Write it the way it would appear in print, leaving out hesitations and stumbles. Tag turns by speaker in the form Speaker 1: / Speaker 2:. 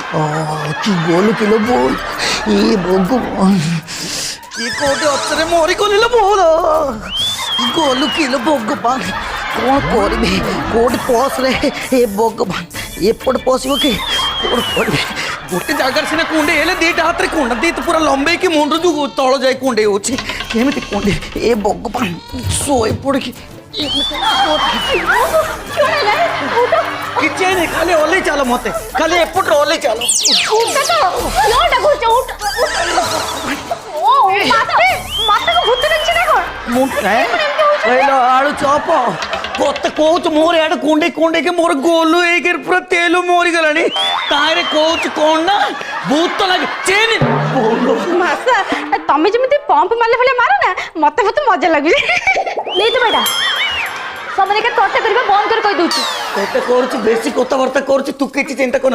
Speaker 1: কি গোল কিলো বল এ ভগবান কি কোটে অচরে মরি গলিল বল গোল কিলো ভগবান কোন করবি কোটি পস রে এ ভগবান এপট পশিব কি কোন করবি গোটে জায়গার সিনা কুଣ୍ଡে ହେଲେ ଦିଟା ହାତରେ କୁଣ୍ଡା ଦେଇ ତ ପୁରା ଲମ୍ବେଇକି ମୁଣ୍ଡରୁ ଯୋଉ ତଳ ଯାଇ କୁଣ୍ଡେଇ ହେଉଛି କେମିତି କୁଣ୍ଡେ ଏ ଭଗବାନ ଶୋଇ ପଡ଼ିକି କିଛି ନାହିଁ ଖାଲି ଓହ୍ଲେଇ ଚାଲ ମତେ ଖାଲି ଏପଟରେ ଓହ୍ଲେଇ ଚାଲ ଆଳୁ ଚପ କତେ କହୁଛୁ ମୋର ଇଆଡେ କୁଣ୍ଡେଇ କୁଣ୍ଡେଇକି ମୋର ଗୋଲୁ ହେଇକି ପୁରା ତେଲ ମରିଗଲାଣି ତାହେଲେ କହୁଛୁ କଣ ନା ଭୂତ ଲାଗେ ଚେନ୍
Speaker 2: ମାସା ତମେ ଯେମିତି ପମ୍ପ ମାରିଲା ଭଳିଆ ମାର ନା ମତେ ବହୁତ ମଜା ଲାଗୁଛି ନେଇ ତ ବେଟା ସମୟରେ ତୋଟେ କରିବା ବନ୍ଦ କରି କହିଦଉଛି
Speaker 1: ତୋତେ କରୁଛୁ ବେଶୀ କଥାବାର୍ତ୍ତା କରୁଛୁ ତୁ କିଛି ଚିନ୍ତା କର